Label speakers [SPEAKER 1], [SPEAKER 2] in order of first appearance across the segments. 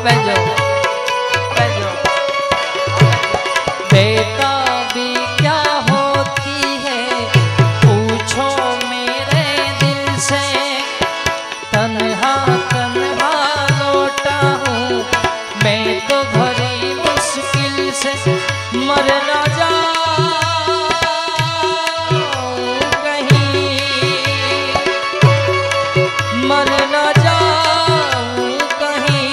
[SPEAKER 1] बेजो बेजो बेताबी क्या होती है पूछो मेरे दिल से तन्हा तन्हा लौटा हूँ मैं तो भरी मुश्किल से मर ना जाऊं कहीं मर ना जाऊं कहीं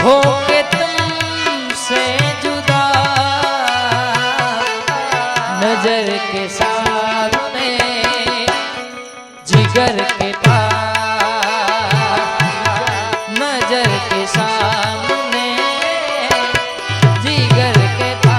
[SPEAKER 1] होके तुमसे जुदा नजर के सामने जिगर के पास नजर के सामने जिगर के पास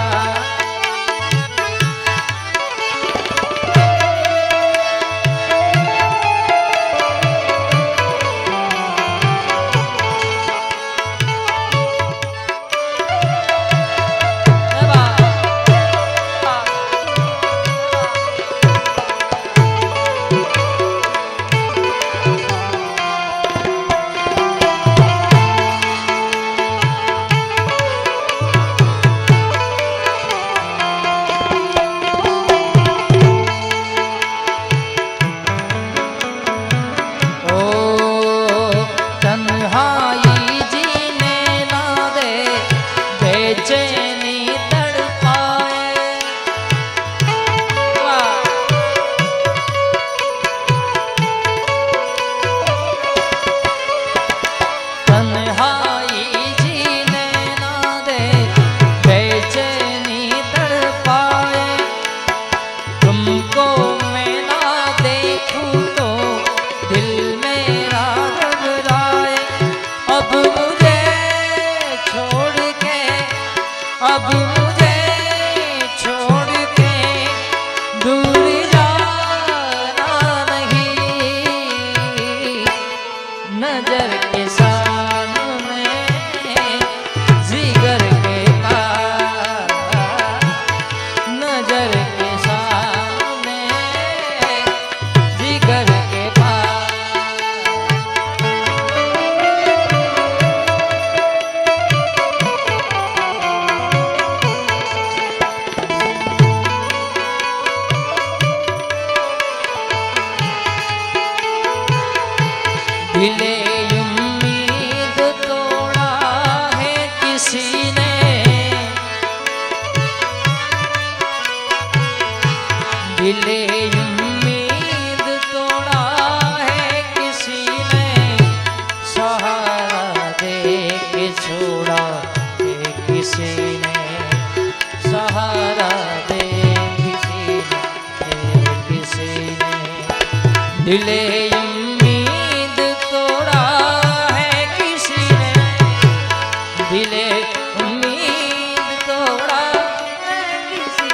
[SPEAKER 1] अब मुझे छोड़ के दूर जाना नहीं नजर के सामने जिगर के पास नजर के सामने जिगर के पास दिले उम्मीद तोड़ा है किसी ने दिले उम्मीद तोड़ा है किसी ने सहारा दे के छोड़ा है किसी ने सहारा दे किसी ने दिले दिले उम्मीद तोड़ा किसी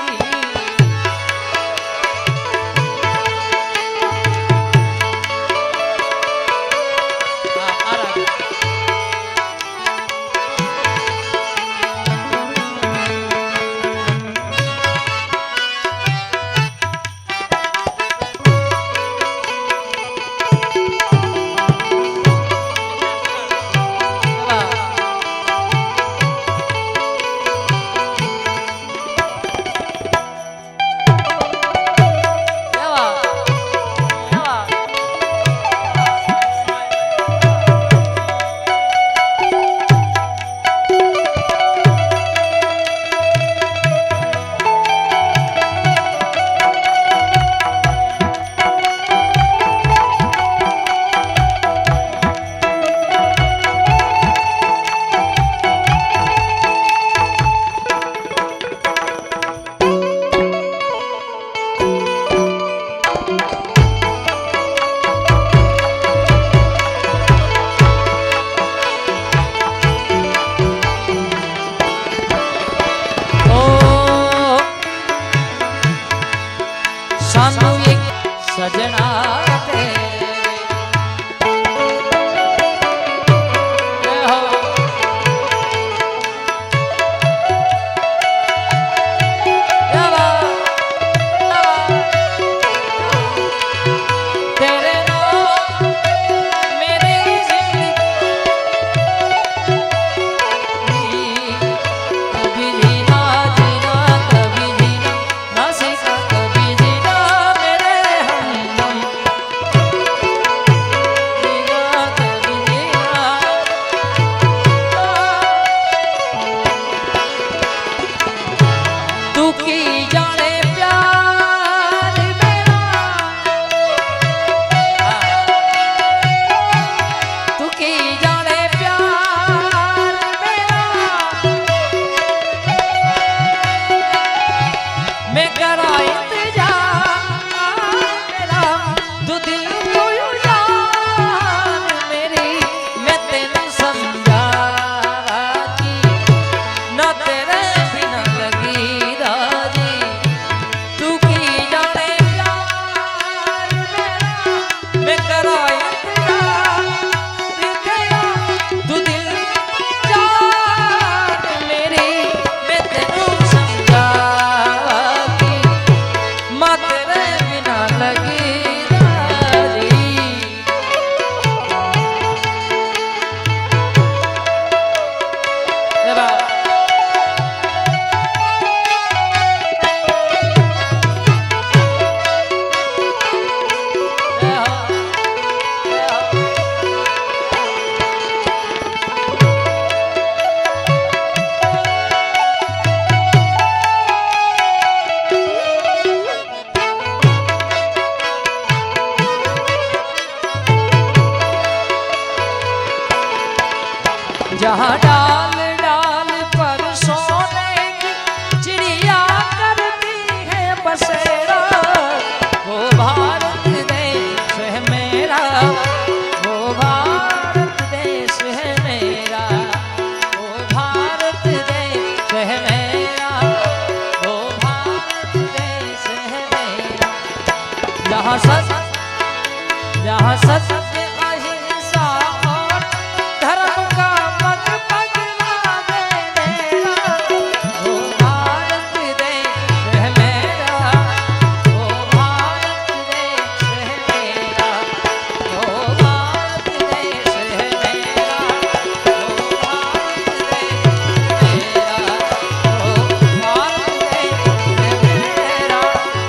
[SPEAKER 1] जहाँ डाल